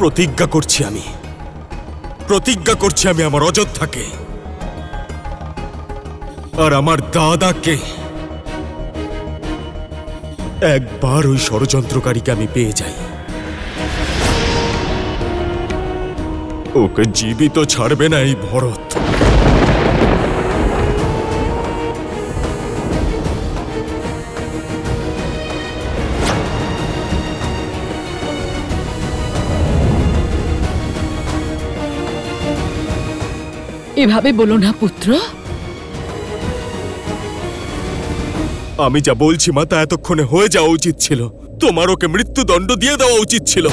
প্রতিজ্ঞা করছি আমি আমার অযোধ্যাকে আর আমার দাদাকে একবার ওই ষড়যন্ত্রকারীকে আমি পেয়ে যাই, ওকে জীবিত ছাড়বে না এই ভরত। এভাবে বলো না পুত্র। আমি যা বলছি মা তা এতক্ষণে হয়ে যাওয়া উচিত ছিল। তোমার ওকে মৃত্যুদণ্ড দিয়ে দেওয়া উচিত ছিল।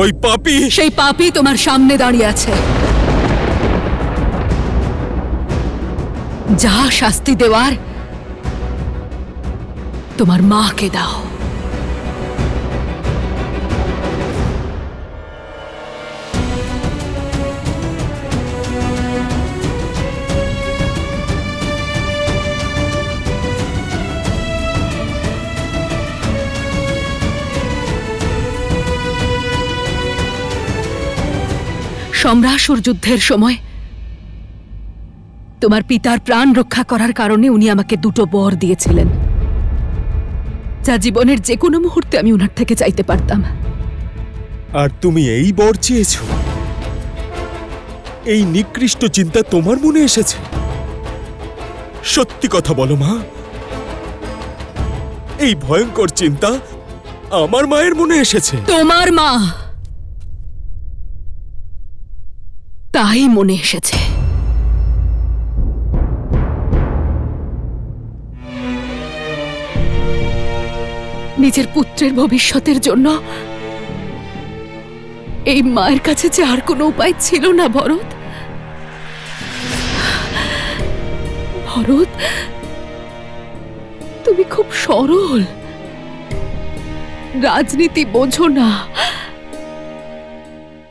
ওই পাপী, সেই পাপী তোমার সামনে দাঁড়িয়ে আছে। যা শাস্তি দেওয়ার তোমার মাকে দাও। সম্রাসুর যুদ্ধের সময় তোমার পিতার প্রাণ রক্ষা করার কারণে উনি আমাকে দুটো বর দিয়েছিলেন, যা জীবনের যে কোনো মুহূর্তে আমি ওনার থেকে চাইতে পারতাম। আর তুমি এই বর চেয়েছ? এই নিকৃষ্ট চিন্তা তোমার মনে এসেছে? সত্যি কথা বলো মা, এই ভয়ঙ্কর চিন্তা আমার মায়ের মনে এসেছে? তোমার মা, তাই মনে এসেছে। নিজের পুত্রের ভবিষ্যতের জন্য এই মায়ের কাছে যে আর কোনো উপায় ছিল না ভরত। ভরত, তুমি খুব সরল, রাজনীতি বোঝো না।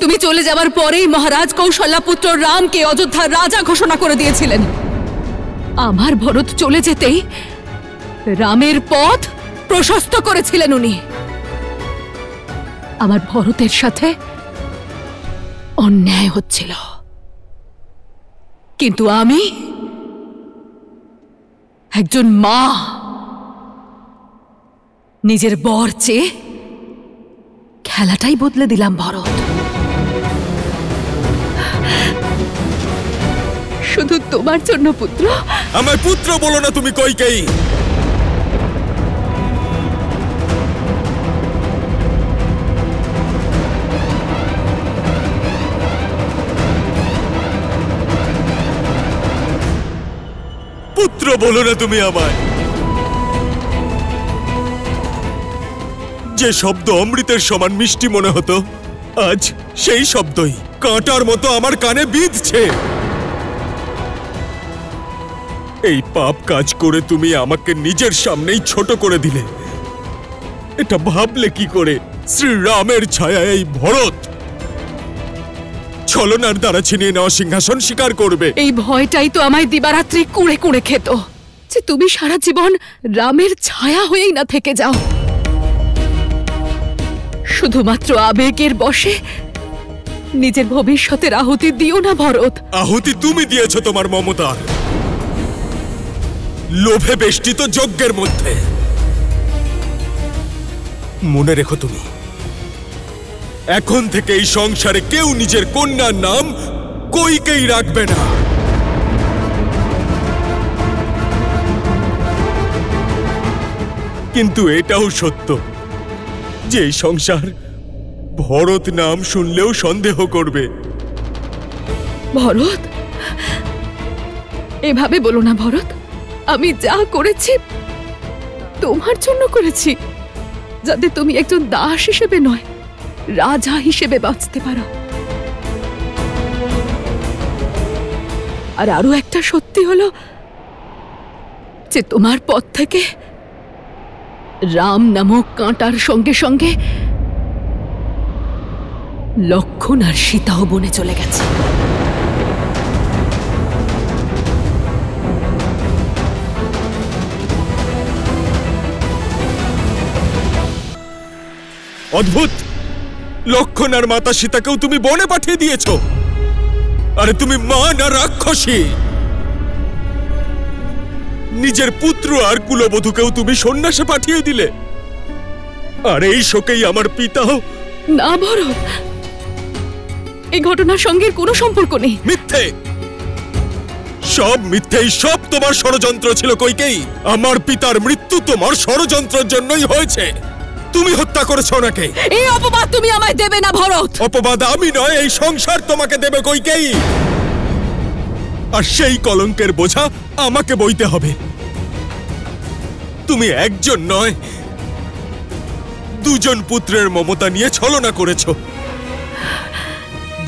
তুমি চলে যাবার পরেই মহারাজ কৌশল্যা পুত্র রামকে অযোধ্যার রাজা ঘোষণা করে দিয়েছিলেন। আমার ভরত চলে যেতেই রামের পথ প্রশস্ত করেছিলেন উনি। আমার ভরতের সাথে অন্যায় হচ্ছিল, কিন্তু আমি একজন মা নিজের বর চেয়ে খেলাটাই বদলে দিলাম ভরত। শুধু তোমার জন্য পুত্র। আমায় পুত্র বলো না তুমি কইকেয়ী। পুত্র বলো না তুমি আমায়। যে শব্দ অমৃতের সমান মিষ্টি মনে হতো, আজ সেই শব্দই কাঁটার মতো আমার কানে বিঁধছে। এই পাপ কাজ করে তুমি আমাকে নিজের সামনেই ছোট করে দিলে। এটা ভাবলে কি করে শ্রীরামের ছায়া এই ভরত ছলনার দ্বারা ছিনিয়ে নেওয়া সিংহাসন স্বীকার করবে? এই ভয়টাই তো আমায় দিবারাত্রি কুড়ে কুড়ে খেত, যে তুমি সারা জীবন রামের ছায়া হয়েই না থেকে যাও। শুধুমাত্র আবেগের বশে নিজের ভবিষ্যতের আহুতি দিও না ভরত। আহুতি তুমি দিয়েছ তোমার মমতার লোভে বেষ্টিত যজ্ঞের মধ্যে। মনে রেখো তুমি, এখন থেকে এই সংসারে কেউ নিজের কন্যার নাম কইকেই রাখবে না। কিন্তু এটাও সত্য যে এই সংসার ভরত নাম শুনলেও সন্দেহ করবে। ভরত, এভাবে বলো না ভরত। আমি যা করেছি তোমার জন্য করেছি, যাতে তুমি একজন দাস হিসেবে নয়, রাজা হিসেবে বাঁচতে পারো। আর আরো একটা সত্যি হলো যে তোমার পথ থেকে রাম নামক কাঁটার সঙ্গে সঙ্গে লক্ষণ আর সীতাও বনে চলে গেছে। অদ্ভুত, লক্ষণ আর মাতা সীতাকেও তুমি বনে পাঠিয়ে দিয়েছো। আরে তুমি মা না রাক্ষসী? নিজের পুত্র আর কুলবধূকেও তুমি সন্ন্যাসে পাঠিয়ে দিলে। আর এই শোকেই আমার পিতাও। না ভরত, এই ঘটনার সঙ্গে কোনো সম্পর্ক নেই। মিথ্যে, সব মিথ্যেই, সব তোমার ষড়যন্ত্র ছিল কইকেয়ী। আমার পিতার মৃত্যু তোমার ষড়যন্ত্রের জন্যই হয়েছে। তুমি হত্যা করেছো ওনাকে। এই অপবাদ তুমি আমায় দেবে না ভরত। অপবাদ আমি নয়, এই সংসার তোমাকে দেবে কইকেয়ী। আর সেই কলঙ্কের বোঝা আমাকে বইতে হবে। তুমি একজন নয়, দুজন পুত্রের মমতা নিয়ে ছলনা করেছো।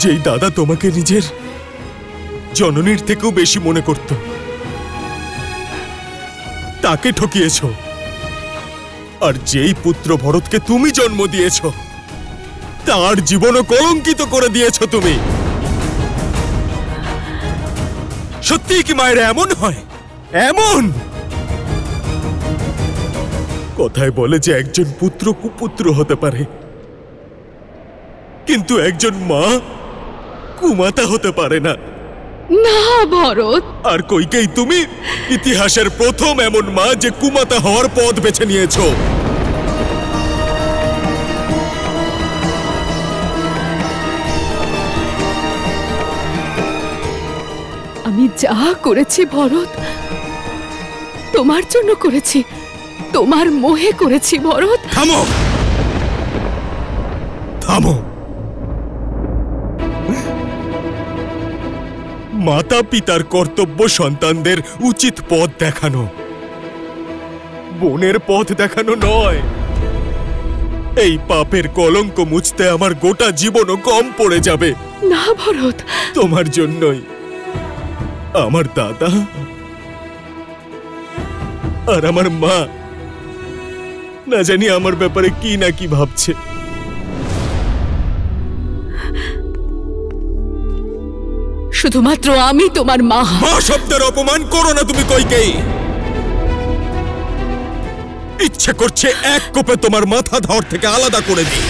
যেই দাদা তোমাকে নিজের জননীর থেকেও বেশি মনে করত, তাকে ঠকিয়েছো। আর যেই পুত্র ভরতকে তুমি জন্ম দিয়েছো, তার জীবনও কলঙ্কিত করে দিয়েছো তুমি। সত্যি কি মায়ের এমন হয়? এমন কথায় বলে যে একজন পুত্র কুপুত্র হতে পারে, কিন্তু একজন মা কুমাতা হতে পারে না। না ভরত। আর কইকেই তুমি ইতিহাসের প্রথম এমন মা যে কুমাতা হওয়ার পথ বেছে নিয়েছো। আমি যা করেছি ভরত, তোমার জন্য করেছি, তোমার মোহে করেছি ভরত। থামো, থামো। মাতা পিতার কর্তব্য সন্তানদের উচিত পথ দেখানো, বোনের পথ দেখানো নয়। এই পাপের কলঙ্ক মুছতে আমার গোটা জীবনও কম পড়ে যাবে। না ভরত, তোমার জন্যই আমার দাদা আর আমার মা না জানি আমার ব্যাপারে কি না কি ভাবছে। শুধুমাত্র আমি তোমার মা। মা শব্দের অপমান করো না তুমি কইকেয়ী। ইচ্ছে করছে এক কোপে তোমার মাথা ধর থেকে আলাদা করে দিই।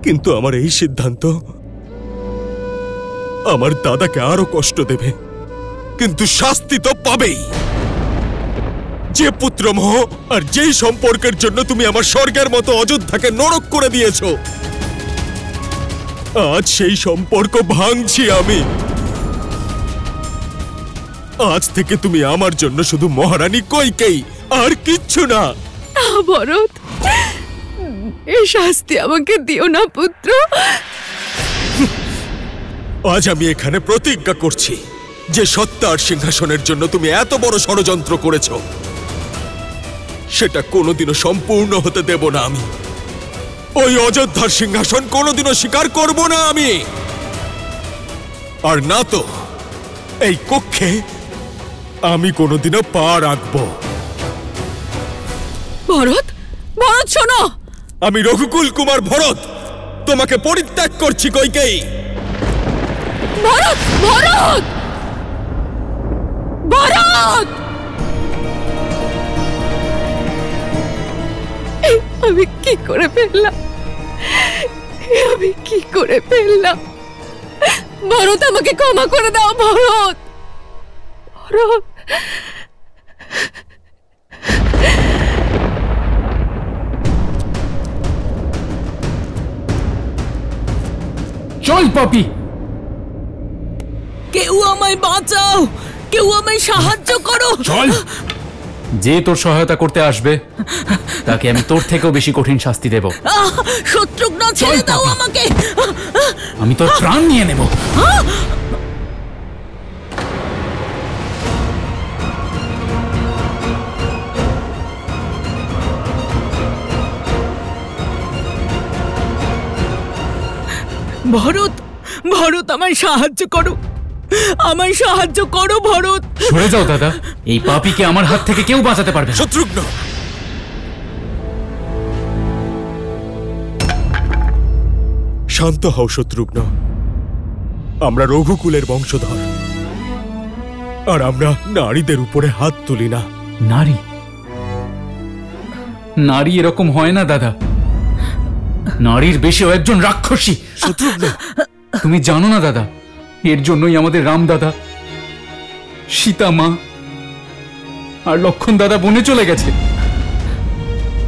কিন্তু আমার এই সিদ্ধান্ত আমার দাদাকে আরো কষ্ট দেবে, কিন্তু শাস্তি তো পাবেই। যে পুত্রমোহ আর যেই সম্পর্কের জন্য তুমি আমার স্বর্গের মতো অযোধ্যাকে নরক করে দিয়েছো, আজ সেই সম্পর্ক ভাঙছি আমি। আজ থেকে তুমি আমার জন্য শুধু মহারানী কইকেয়ী, আর কিচ্ছু না। ভরত, এই শাস্তি আমাকে দিও না পুত্র। আজ আমি এখানে প্রতিজ্ঞা করছি যে সত্তার সিংহাসনের জন্য তুমি এত বড় ষড়যন্ত্র করেছ, সেটা কোনোদিনও সম্পূর্ণ হতে দেব না আমি। ওই অযোধ্যার সিংহাসন কোনোদিনও স্বীকার করব না আমি। আর না তো এই কক্ষে আমি কোনোদিনও পা রাখব। ভরত, ভরত শোনো। আমি রঘুকুল কুমার ভরত তোমাকে পরিত্যাগ করছি কইকেয়ী। ভরত, ভরত, ভরত! আমি কি করে ফেললাম? আমি কি করে ফেললাম? ভরত, আমাকে ক্ষমা করে দাও ভরত। ভরত, চল পাপি। কেউ আমায় বাঁচাও, কেউ আমায় সাহায্য করো। চল। যে তোর সহায়তা করতে আসবে তাকে আমি তোর থেকেও বেশি কঠিন শাস্তি দেব। শত্রুঘ্ন, ছেড়ে দাও আমাকে। আমি তোর প্রাণ নিয়ে নেব। ভরত, ভরত, আমায় সাহায্য করো, আমায় সাহায্য করো ভরত। সরে যাও দাদা, এই পাপীকে আমার হাত থেকে কেউ বাঁচাতে পারবে না। শত্রুঘ্ন, শান্ত হও শত্রুঘ্ন। আমরা রঘুকুলের বংশধর, আর আমরা নারীদের উপরে হাত তুলি না। নারী? নারী এরকম হয় না দাদা। নারীর বেশেও একজন রাক্ষসী। শত্রুঘ্ন, তুমি জানো না দাদা, এর জন্যই আমাদের রাম দাদা, সীতা মা আর লক্ষণ দাদা বনে চলে গেছে।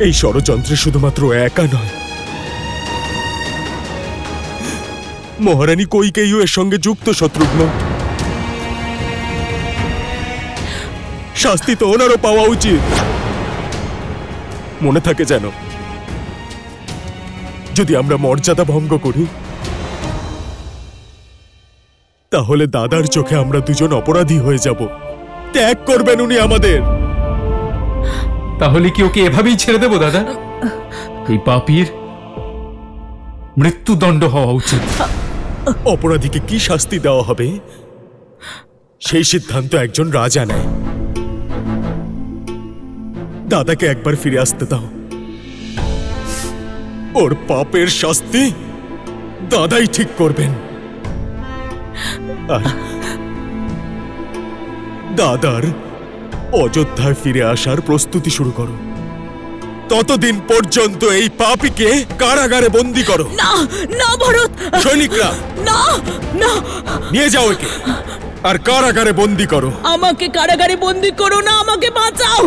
এই ষড়যন্ত্রে শুধুমাত্র একা নয়, মহারানী কৈকেয়ীও এর সঙ্গে যুক্ত। শত্রুঘ্ন, শাস্তি তো ওনারও পাওয়া উচিত। মনে থাকে যেন, যদি আমরা মর্যাদা ভঙ্গ করি তাহলে দাদার চোখে আমরা দুজন অপরাধী হয়ে যাব। ত্যাগ করবেন উনি আমাদের। তাহলে কি ওকে এভাবেই ছেড়ে দেব দাদা? এই পাপীর মৃত্যুদণ্ড হওয়া উচিত। অপরাধীকে কি শাস্তি দেওয়া হবে সেই সিদ্ধান্ত একজন রাজা নেয়। দাদাকে একবার ফিরে আসতে দাও। ওর পাপের শাস্তি দাদাই ঠিক করবেন। আর দাদার অযোধ্যায় ফিরে আসার প্রস্তুতি শুরু করো। ততদিন পর্যন্ত এই পাপীকে কারাগারে বন্দী করো। না না ভরত, সৈনিকরা, না না, নিয়ে যাও একে আর কারাগারে বন্দী করো। আমাকে কারাগারে বন্দী করো না, আমাকে বাঁচাও।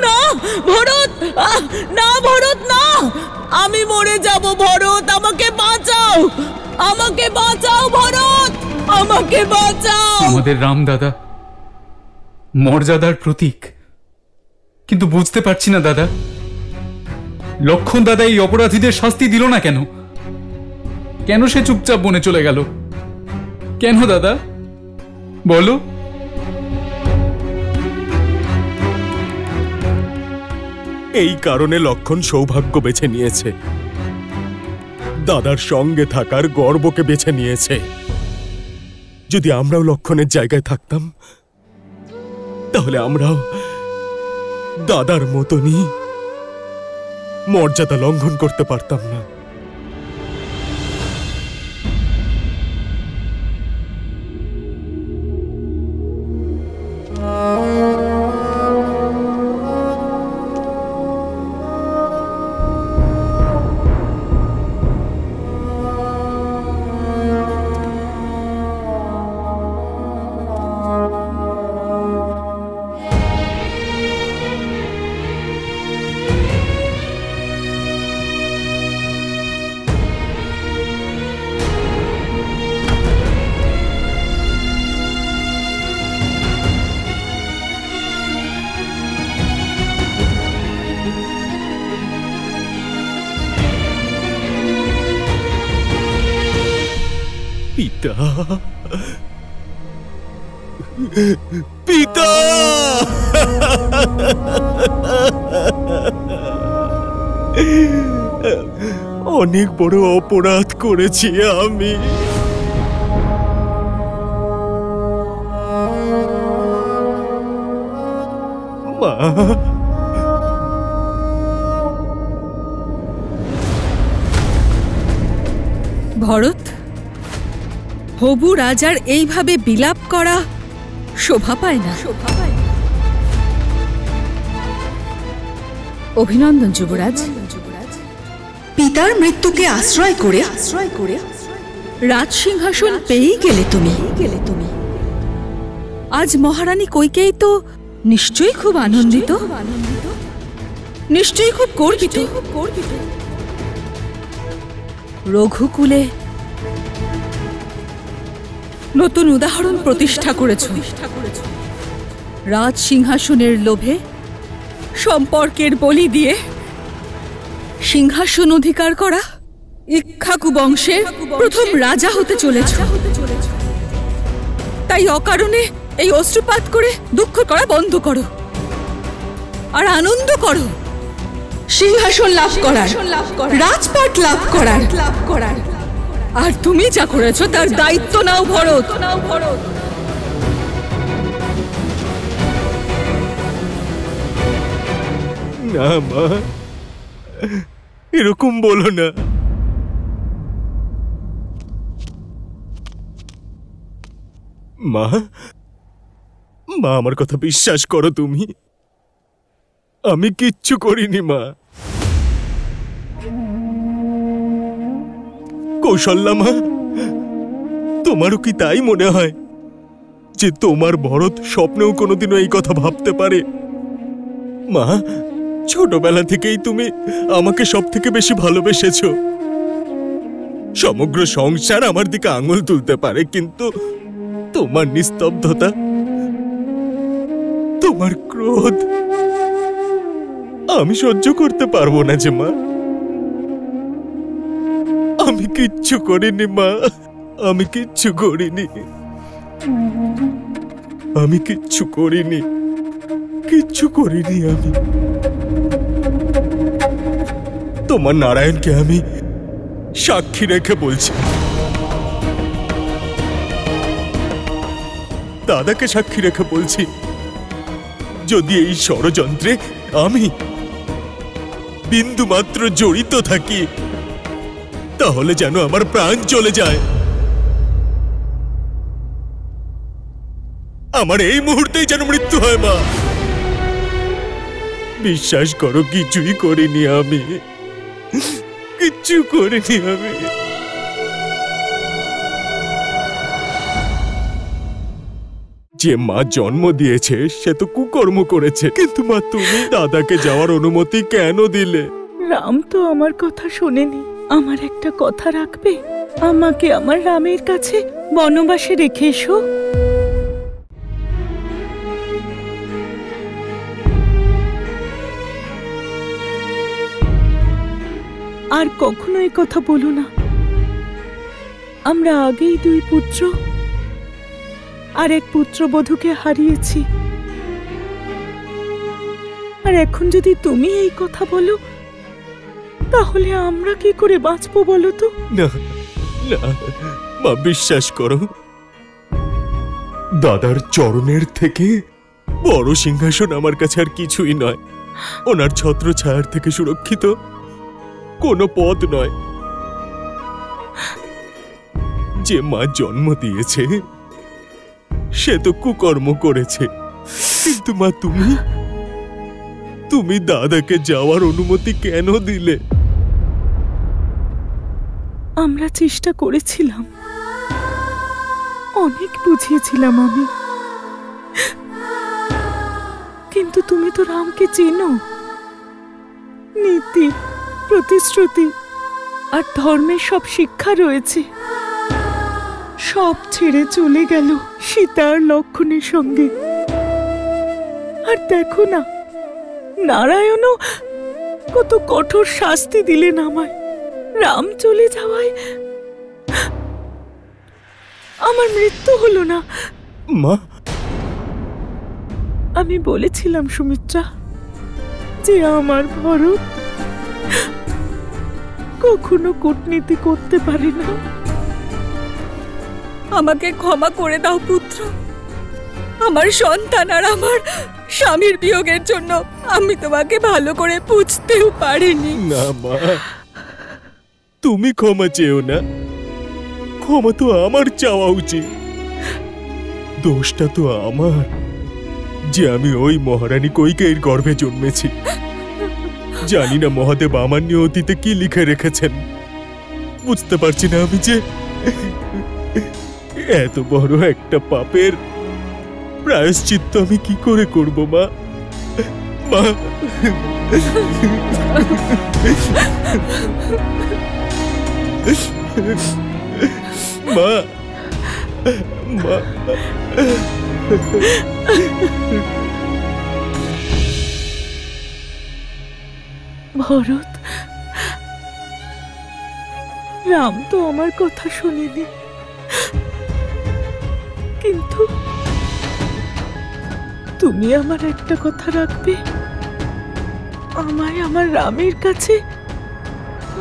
না ভরত, না ভরত, না, আমি মরে যাব ভরত, আমাকে বাঁচাও, আমাকে বাঁচাও ভরত, আমাকে বাঁচাও। আমাদের রাম দাদা মর্যাদার প্রতীক, কিন্তু বুঝতে পারছি না দাদা, লক্ষণ দাদা এই অপরাধীদের শাস্তি দিল না কেন? কেন সে চুপচাপ বনে চলে গেল? কেন দাদা বলো? এই কারণে লক্ষণ সৌভাগ্য বেছে নিয়েছে, দাদার সঙ্গে থাকার গর্বকে বেছে নিয়েছে। যদি আমরাও লক্ষণের জায়গায় থাকতাম তাহলে আমরাও দাদার মতনই মর্যাদা লঙ্ঘন করতে পারতাম না। পিতা, পিতা, অনেক বড় অপরাধ করেছি আমি। মা, ভরত, হবু রাজার এইভাবে বিলাপ করা শোভা পায় না। অভিনন্দন যুবরাজ। পিতার মৃত্যুকে আশ্রয় করে রাজ সিংহাসন পেয়েই গেলে তুমি। আজ মহারানী কৈকেয়ী তো নিশ্চয়ই খুব আনন্দিত, নিশ্চয়ই খুব গর্বিত। রঘুকুলে নতুন উদাহরণ প্রতিষ্ঠা করেছ। রাজ সিংহাসনের লোভে সম্পর্কের বলি দিয়ে সিংহাসন অধিকার করা ইক্ষ্বাকু বংশের প্রথম রাজা হতে চলেছ। তাই অকারণে এই অশ্রুপাত করে দুঃখ করা বন্ধ করো আর আনন্দ করো। সিংহাসন লাভ করার, রাজপাট লাভ করার, আর তুমি যা করেছো তার দায়িত্ব নাও ভরত। না মা, এরকম বলো না। মা, মা আমার কথা বিশ্বাস করো তুমি। আমি কিচ্ছু করিনি মা। কৌশল্যা মা, তোমারও কি তাই মনে হয় যে তোমার ভরত স্বপ্নেও কোনোদিনও এই কথা ভাবতে পারে? মা, ছোটবেলা থেকেই তুমি আমাকে সব থেকে বেশি ভালোবেসেছো। সমগ্র সংসার আমার দিকে আঙুল তুলতে পারে, কিন্তু তোমার নিস্তব্ধতা, তোমার ক্রোধ আমি সহ্য করতে পারবো না যে মা। আমি কিচ্ছু করিনি মা, আমি কিচ্ছু করিনি, আমি কিচ্ছু করিনি, কিচ্ছু করিনি আমি। তোমার নারায়ণকে আমি সাক্ষী রেখে বলছি, দাদাকে সাক্ষী রেখে বলছি, যদি এই ষড়যন্ত্রে আমি বিন্দু মাত্র জড়িত থাকি তাহলে যেন আমার প্রাণ চলে যায়। আমার এই মুহূর্তেই যেন মৃত্যু হয় মা। বিশ্বাস করো, কিছুই করিনি আমি, কিচ্ছু করিনি আমি। যে মা জন্ম দিয়েছে সে তো কুকর্ম করেছে, কিন্তু মা তুমি দাদাকে যাওয়ার অনুমতি কেন দিলে? রাম তো আমার কথা শোনেনি। আমার একটা কথা রাখবে? আমাকে আমার রামের কাছে বনবাসে রেখে এসো। আর কখনো এই কথা বলো না। আমরা আগেই 2 পুত্র আর 1 পুত্রবধূকে হারিয়েছি, আর এখন যদি তুমি এই কথা বলো তাহলে আমরা কি করে বাঁচবো বলো তো? না না মা, বিশ্বাস করো, দাদার চরণের থেকে বড় সিংহাসন আমার কাছে আর কিছুই নয়। ওনার ছত্রছায়ার থেকে সুরক্ষিত কোনো পদ নয়। যে মা জন্ম দিয়েছে সে তো কুকর্ম করেছে, কিন্তু মা তুমি দাদাকে যাওয়ার অনুমতি কেন দিলে? আমরা চেষ্টা করেছিলাম, অনেক বুঝিয়েছিলাম আমি, কিন্তু তুমি তো রামকে চেনো। নীতি, প্রতিশ্রুতি আর ধর্মের সব শিক্ষা রয়েছে। সব ছেড়ে চলে গেল সীতা আর লক্ষণের সঙ্গে। আর দেখো না, নারায়ণও কত কঠোর শাস্তি দিলেন আমায়। রাম চলে যাওয়ায় আমার মৃত্যু হলো না। মা, আমি বলেছিলাম সুমিত্রা যে আমার ভরত কখনো কূটনীতি করতে পারে না। আমাকে ক্ষমা করে দাও পুত্র। আমার সন্তান আর আমার স্বামীর বিয়োগের জন্য আমি তোমাকে ভালো করে বুঝতেও পারিনি। না মা, তুমি ক্ষমা চেও না। ক্ষমা তো আমার চাওয়া উচিত। দোষটা তো আমার যে আমি ওই মহারানী কৈকেয়ীর গর্ভে জন্মেছি। জানি না মহাদেব আমার নিয়ে অতীতে কি লিখে রেখেছেন। বুঝতে পারছি না আমি যে এত বড় একটা পাপের প্রায়শ্চিত্ত আমি কি করে করব মা। মা, মা, মা, ভরত, রাম তো আমার কথা শোনেনি, কিন্তু তুমি আমার একটা কথা রাখবে? আমায় আমার রামের কাছে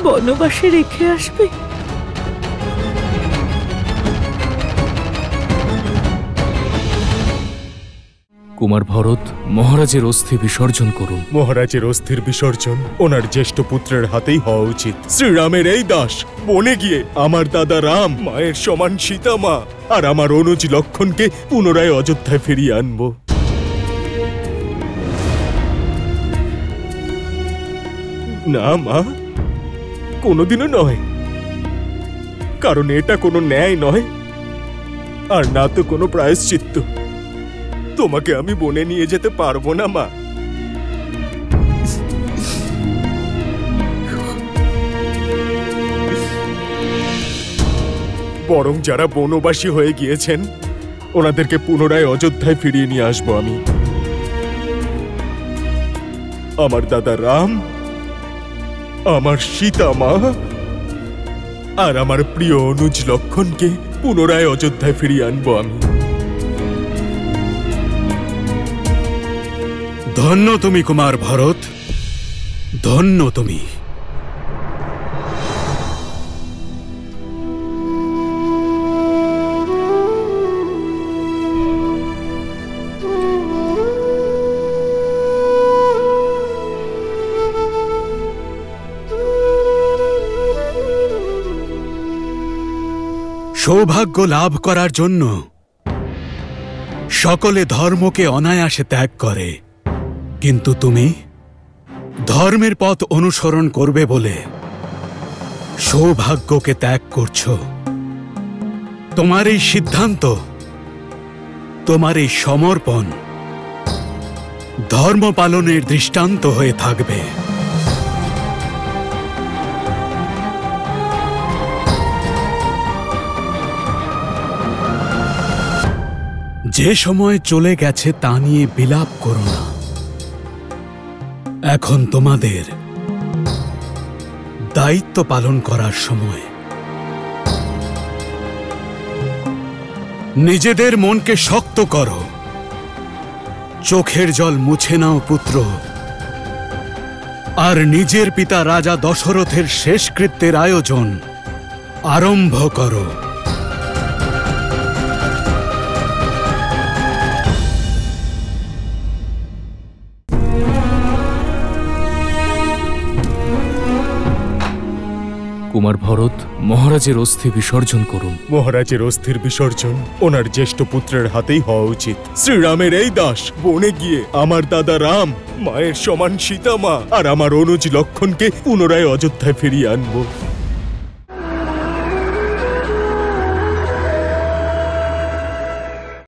বনবাসে রেখে আসবে? কুমার ভরত মহারাজের অস্থি বিসর্জন করুন। মহারাজের অস্থির বিসর্জন ওনার জ্যেষ্ঠ পুত্রের হাতেই হওয়া উচিত। শ্রীরামের এই দাস বনে গিয়ে আমার দাদা রাম, মায়ের সমান সীতা মা আর আমার অনুজ লক্ষণকে পুনরায় অযোধ্যায় ফিরিয়ে আনবো। না মা, কোনোদিনও নয়, কারণ এটা কোনো ন্যায় নয় আর না তো কোনো প্রায়শ্চিত্ত। তোমাকে আমি বনে নিয়ে যেতে পারবো না মা। বরং যারা বনবাসী হয়ে গিয়েছেন ওনাদেরকে পুনরায় অযোধ্যায় ফিরিয়ে নিয়ে আসবো আমি। আমার দাদা রাম, আমার সীতা মা আর আমার প্রিয় অনুজ লক্ষণকে পুনরায় অযোধ্যায় ফিরিয়ে আনবো আমি। ধন্য তুমি কুমার ভরত, ধন্য তুমি। সৌভাগ্য লাভ করার জন্য সকলে ধর্মকে অনায়াসে ত্যাগ করে, কিন্তু তুমি ধর্মের পথ অনুসরণ করবে বলে সৌভাগ্যকে ত্যাগ করছো। তোমার এই সিদ্ধান্ত, তোমার এই সমর্পণ ধর্ম পালনের দৃষ্টান্ত হয়ে থাকবে। যে সময় চলে গেছে তা নিয়ে বিলাপ করো না। এখন তোমাদের দায়িত্ব পালন করার সময়। নিজেদের মনকে শক্ত করো, চোখের জল মুছে নাও পুত্র, আর নিজের পিতা রাজা দশরথের শেষকৃত্যের আয়োজন আরম্ভ করো। কুমার ভরত মহারাজের অস্থি বিসর্জন করুন। মহারাজের অস্থির বিসর্জন ওনার জ্যেষ্ঠ পুত্রের হাতেই হওয়া উচিত। শ্রীরামের এই দাস বনে গিয়ে আমার দাদা রাম, মায়ের সমান সীতা মা আর আমার অনুজ লক্ষণকে পুনরায় অযোধ্যায় ফিরিয়ে আনবো।